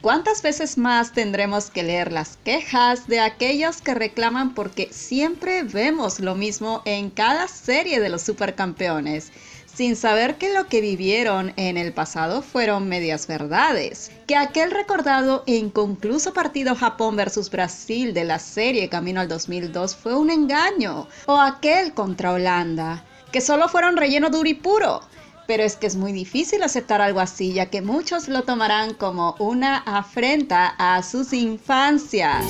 ¿Cuántas veces más tendremos que leer las quejas de aquellos que reclaman porque siempre vemos lo mismo en cada serie de los supercampeones, sin saber que lo que vivieron en el pasado fueron medias verdades? Que aquel recordado e inconcluso partido Japón versus Brasil de la serie Camino al 2002 fue un engaño, o aquel contra Holanda, que solo fueron relleno duro y puro. Pero es que es muy difícil aceptar algo así, ya que muchos lo tomarán como una afrenta a sus infancias.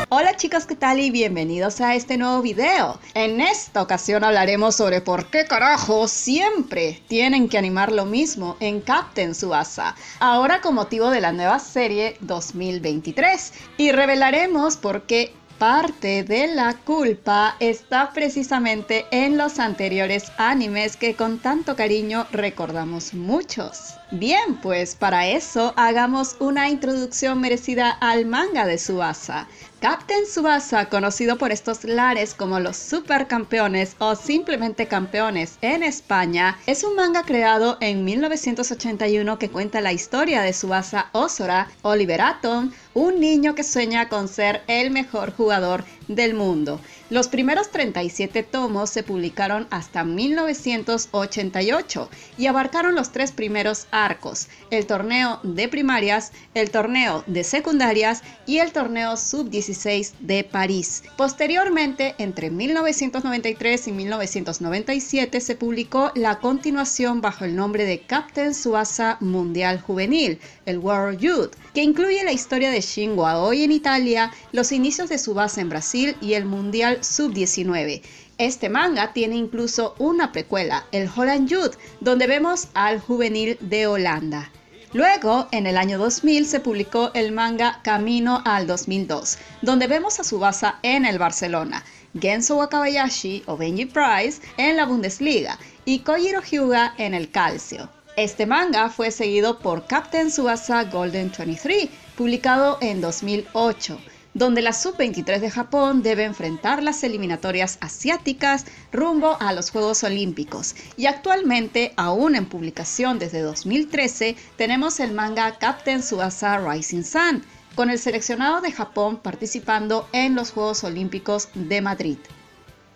Hola chicos, ¿qué tal? Y bienvenidos a este nuevo video. En esta ocasión hablaremos sobre por qué carajo siempre tienen que animar lo mismo en Captain Tsubasa, ahora con motivo de la nueva serie 2023. Y revelaremos por qué parte de la culpa está precisamente en los anteriores animes que con tanto cariño recordamos muchos. Bien, pues para eso hagamos una introducción merecida al manga de Tsubasa. Captain Tsubasa, conocido por estos lares como los supercampeones o simplemente campeones en España, es un manga creado en 1981 que cuenta la historia de Tsubasa Ozora, Oliver Atom, un niño que sueña con ser el mejor jugador del mundo. Los primeros 37 tomos se publicaron hasta 1988 y abarcaron los tres primeros arcos: el torneo de primarias, el torneo de secundarias y el torneo sub-16 de París. Posteriormente, entre 1993 y 1997, se publicó la continuación bajo el nombre de Captain Tsubasa Mundial Juvenil, el World Youth, que incluye la historia de Shin Aoi en Italia, los inicios de Tsubasa en Brasil y el Mundial Sub-19. Este manga tiene incluso una precuela, el Holland Youth, donde vemos al juvenil de Holanda. Luego, en el año 2000, se publicó el manga Camino al 2002, donde vemos a Tsubasa en el Barcelona, Genso Wakabayashi o Benji Price en la Bundesliga y Kojiro Hyuga en el Calcio. Este manga fue seguido por Captain Tsubasa Golden 23, publicado en 2008, donde la Sub-23 de Japón debe enfrentar las eliminatorias asiáticas rumbo a los Juegos Olímpicos. Y actualmente, aún en publicación desde 2013, tenemos el manga Captain Tsubasa Rising Sun, con el seleccionado de Japón participando en los Juegos Olímpicos de Madrid.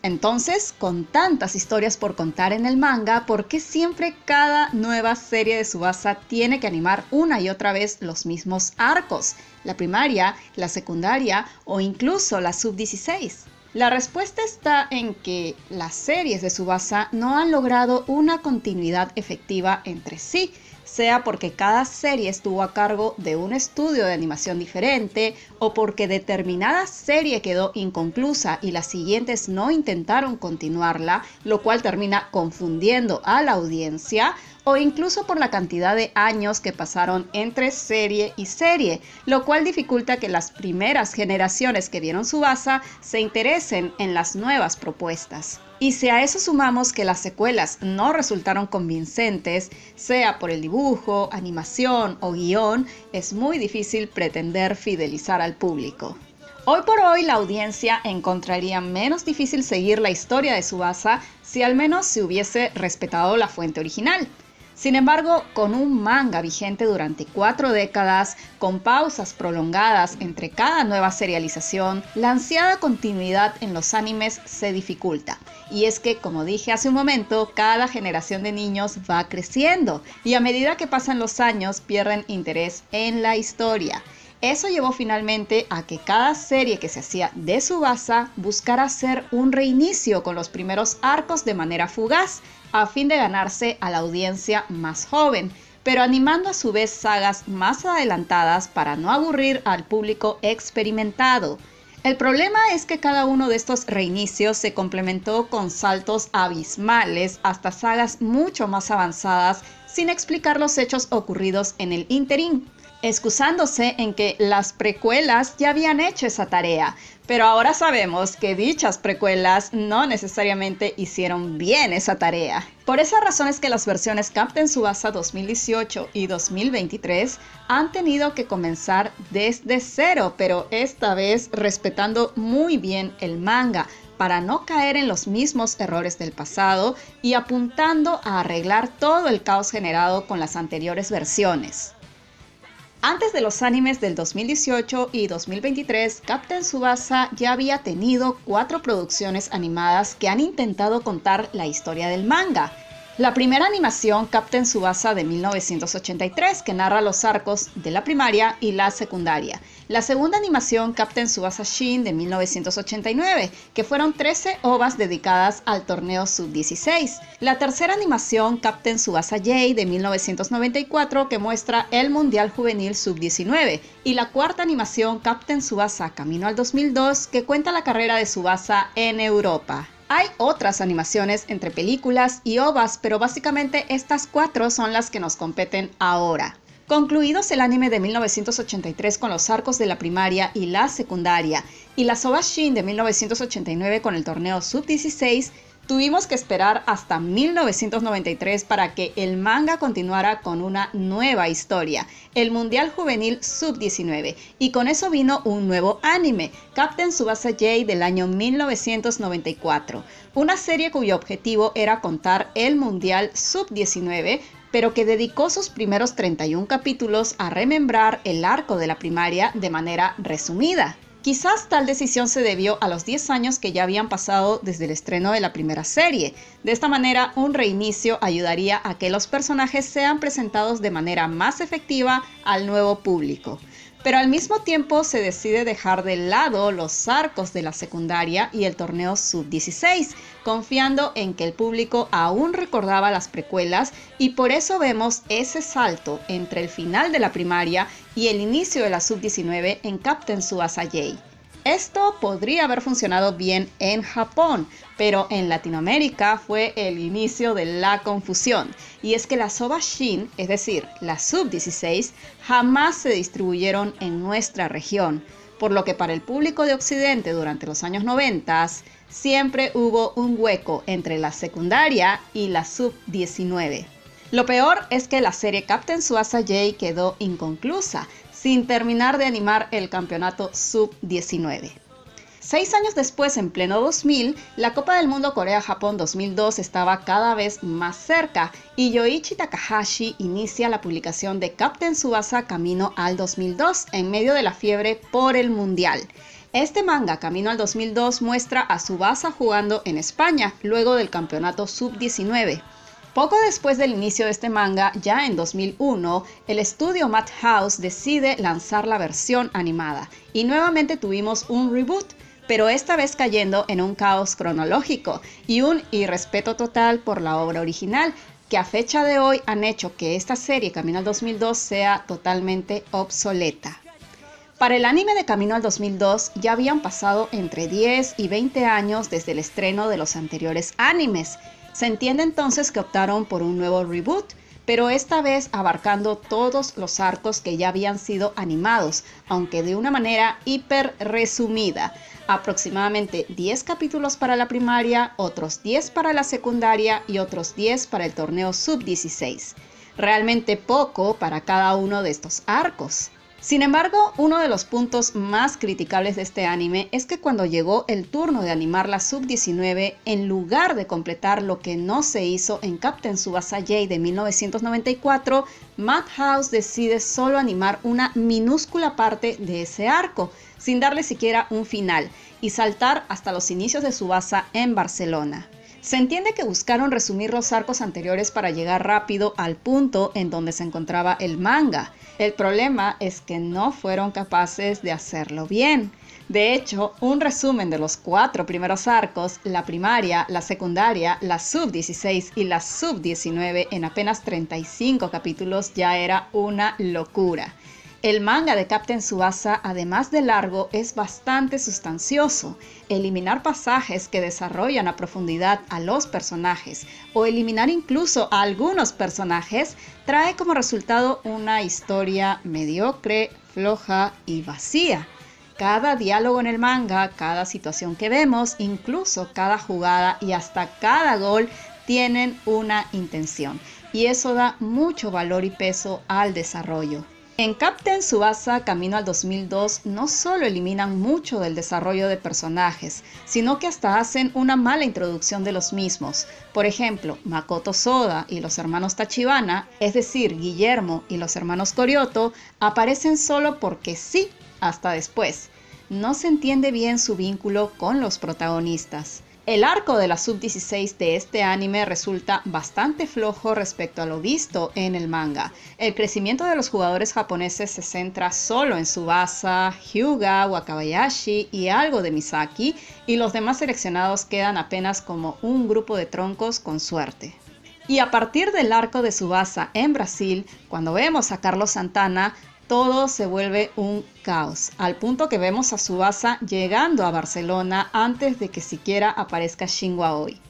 Entonces, con tantas historias por contar en el manga, ¿por qué siempre cada nueva serie de Tsubasa tiene que animar una y otra vez los mismos arcos? La primaria, la secundaria o incluso la sub-16. La respuesta está en que las series de Tsubasa no han logrado una continuidad efectiva entre sí, sea porque cada serie estuvo a cargo de un estudio de animación diferente o porque determinada serie quedó inconclusa y las siguientes no intentaron continuarla, lo cual termina confundiendo a la audiencia, o incluso por la cantidad de años que pasaron entre serie y serie, lo cual dificulta que las primeras generaciones que vieron Tsubasa se interesen en las nuevas propuestas. Y si a eso sumamos que las secuelas no resultaron convincentes, sea por el dibujo, animación o guión, es muy difícil pretender fidelizar al público. Hoy por hoy la audiencia encontraría menos difícil seguir la historia de Tsubasa si al menos se hubiese respetado la fuente original. Sin embargo, con un manga vigente durante 4 décadas, con pausas prolongadas entre cada nueva serialización, la ansiada continuidad en los animes se dificulta. Y es que, como dije hace un momento, cada generación de niños va creciendo y a medida que pasan los años pierden interés en la historia. Eso llevó finalmente a que cada serie que se hacía de Tsubasa buscara hacer un reinicio con los primeros arcos de manera fugaz, a fin de ganarse a la audiencia más joven, pero animando a su vez sagas más adelantadas para no aburrir al público experimentado. El problema es que cada uno de estos reinicios se complementó con saltos abismales hasta sagas mucho más avanzadas sin explicar los hechos ocurridos en el ínterin, excusándose en que las precuelas ya habían hecho esa tarea, pero ahora sabemos que dichas precuelas no necesariamente hicieron bien esa tarea. Por esa razón es que las versiones Captain Tsubasa 2018 y 2023 han tenido que comenzar desde cero, pero esta vez respetando muy bien el manga, para no caer en los mismos errores del pasado y apuntando a arreglar todo el caos generado con las anteriores versiones. Antes de los animes del 2018 y 2023, Captain Tsubasa ya había tenido 4 producciones animadas que han intentado contar la historia del manga. La primera animación, Captain Tsubasa de 1983, que narra los arcos de la primaria y la secundaria. La segunda animación, Captain Tsubasa Shin de 1989, que fueron 13 ovas dedicadas al torneo Sub-16. La tercera animación, Captain Tsubasa J de 1994, que muestra el Mundial Juvenil Sub-19. Y la cuarta animación, Captain Tsubasa Camino al 2002, que cuenta la carrera de Tsubasa en Europa. Hay otras animaciones entre películas y ovas, pero básicamente estas 4 son las que nos competen ahora. Concluidos el anime de 1983 con los arcos de la primaria y la secundaria, y las ovas Shin de 1989 con el torneo Sub-16, tuvimos que esperar hasta 1993 para que el manga continuara con una nueva historia, el Mundial Juvenil Sub-19, y con eso vino un nuevo anime, Captain Tsubasa J del año 1994, una serie cuyo objetivo era contar el Mundial Sub-19, pero que dedicó sus primeros 31 capítulos a remembrar el arco de la primaria de manera resumida. Quizás tal decisión se debió a los 10 años que ya habían pasado desde el estreno de la primera serie. De esta manera, un reinicio ayudaría a que los personajes sean presentados de manera más efectiva al nuevo público. Pero al mismo tiempo se decide dejar de lado los arcos de la secundaria y el torneo Sub-16, confiando en que el público aún recordaba las precuelas, y por eso vemos ese salto entre el final de la primaria y el inicio de la Sub-19 en Captain Tsubasa J. Esto podría haber funcionado bien en Japón, pero en Latinoamérica fue el inicio de la confusión. Y es que las ovas Shin, es decir, la Sub-16, jamás se distribuyeron en nuestra región, por lo que para el público de Occidente durante los años 90 siempre hubo un hueco entre la secundaria y la Sub-19. Lo peor es que la serie Captain Tsubasa J quedó inconclusa, sin terminar de animar el campeonato Sub-19. 6 años después, en pleno 2000, la Copa del Mundo Corea-Japón 2002 estaba cada vez más cerca y Yoichi Takahashi inicia la publicación de Captain Tsubasa Camino al 2002 en medio de la fiebre por el Mundial. Este manga, Camino al 2002, muestra a Tsubasa jugando en España luego del campeonato Sub-19. Poco después del inicio de este manga, ya en 2001, el estudio Madhouse decide lanzar la versión animada y nuevamente tuvimos un reboot, pero esta vez cayendo en un caos cronológico y un irrespeto total por la obra original, que a fecha de hoy han hecho que esta serie Camino al 2002 sea totalmente obsoleta. Para el anime de Camino al 2002 ya habían pasado entre 10 y 20 años desde el estreno de los anteriores animes. Se entiende entonces que optaron por un nuevo reboot, pero esta vez abarcando todos los arcos que ya habían sido animados, aunque de una manera hiper resumida. Aproximadamente 10 capítulos para la primaria, otros 10 para la secundaria y otros 10 para el torneo Sub-16. Realmente poco para cada uno de estos arcos. Sin embargo, uno de los puntos más criticables de este anime es que cuando llegó el turno de animar la Sub-19, en lugar de completar lo que no se hizo en Captain Tsubasa J de 1994, Madhouse decide solo animar una minúscula parte de ese arco, sin darle siquiera un final, y saltar hasta los inicios de Tsubasa en Barcelona. Se entiende que buscaron resumir los arcos anteriores para llegar rápido al punto en donde se encontraba el manga. El problema es que no fueron capaces de hacerlo bien. De hecho, un resumen de los 4 primeros arcos, la primaria, la secundaria, la Sub-16 y la Sub-19 en apenas 35 capítulos ya era una locura. El manga de Captain Tsubasa, además de largo, es bastante sustancioso. Eliminar pasajes que desarrollan a profundidad a los personajes o eliminar incluso a algunos personajes trae como resultado una historia mediocre, floja y vacía. Cada diálogo en el manga, cada situación que vemos, incluso cada jugada y hasta cada gol tienen una intención, y eso da mucho valor y peso al desarrollo. En Captain Tsubasa Camino al 2002 no solo eliminan mucho del desarrollo de personajes, sino que hasta hacen una mala introducción de los mismos. Por ejemplo, Makoto Soda y los hermanos Tachibana, es decir, Guillermo y los hermanos Koryoto, aparecen solo porque sí, hasta después. No se entiende bien su vínculo con los protagonistas. El arco de la Sub-16 de este anime resulta bastante flojo respecto a lo visto en el manga. El crecimiento de los jugadores japoneses se centra solo en Tsubasa, Hyuga, Wakabayashi y algo de Misaki, y los demás seleccionados quedan apenas como un grupo de troncos con suerte. Y a partir del arco de Tsubasa en Brasil, cuando vemos a Carlos Santana, todo se vuelve un caos, al punto que vemos a Tsubasa llegando a Barcelona antes de que siquiera aparezca Shingo Aoi.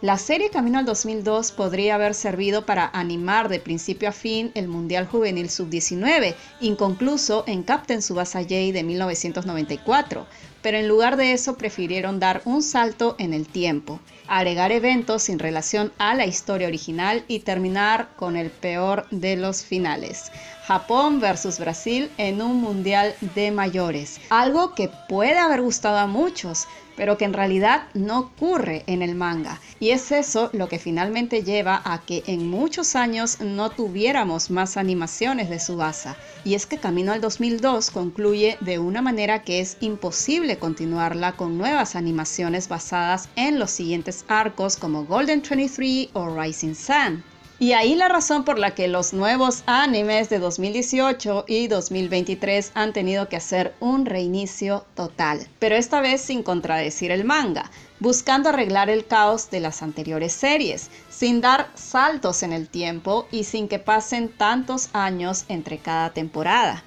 La serie Camino al 2002 podría haber servido para animar de principio a fin el Mundial Juvenil Sub-19, inconcluso en Captain Tsubasa J de 1994, pero en lugar de eso prefirieron dar un salto en el tiempo, agregar eventos sin relación a la historia original y terminar con el peor de los finales. Japón versus Brasil en un mundial de mayores. Algo que puede haber gustado a muchos, pero que en realidad no ocurre en el manga. Y es eso lo que finalmente lleva a que en muchos años no tuviéramos más animaciones de Tsubasa. Y es que Camino al 2002 concluye de una manera que es imposible continuarla con nuevas animaciones basadas en los siguientes arcos como Golden 23 o Rising Sun. Y ahí la razón por la que los nuevos animes de 2018 y 2023 han tenido que hacer un reinicio total, pero esta vez sin contradecir el manga, buscando arreglar el caos de las anteriores series, sin dar saltos en el tiempo y sin que pasen tantos años entre cada temporada.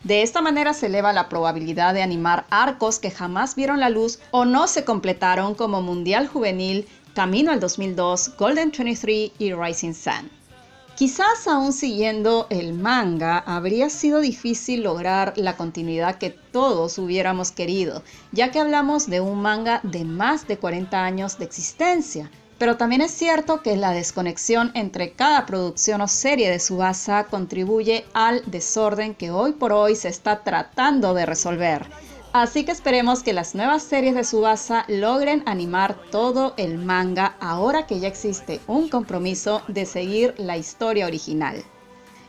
De esta manera se eleva la probabilidad de animar arcos que jamás vieron la luz o no se completaron como Mundial Juvenil, Camino al 2002, Golden 23 y Rising Sun. Quizás aún siguiendo el manga habría sido difícil lograr la continuidad que todos hubiéramos querido, ya que hablamos de un manga de más de 40 años de existencia. Pero también es cierto que la desconexión entre cada producción o serie de Tsubasa contribuye al desorden que hoy por hoy se está tratando de resolver. Así que esperemos que las nuevas series de Tsubasa logren animar todo el manga ahora que ya existe un compromiso de seguir la historia original.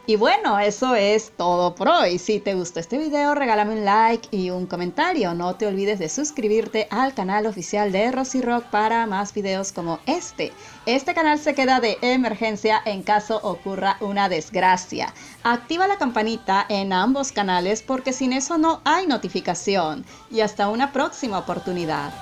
Y bueno, eso es todo por hoy. Si te gustó este video, regálame un like y un comentario. No te olvides de suscribirte al canal oficial de Rosy Rock para más videos como este. Este canal se queda de emergencia en caso ocurra una desgracia. Activa la campanita en ambos canales porque sin eso no hay notificación. Y hasta una próxima oportunidad.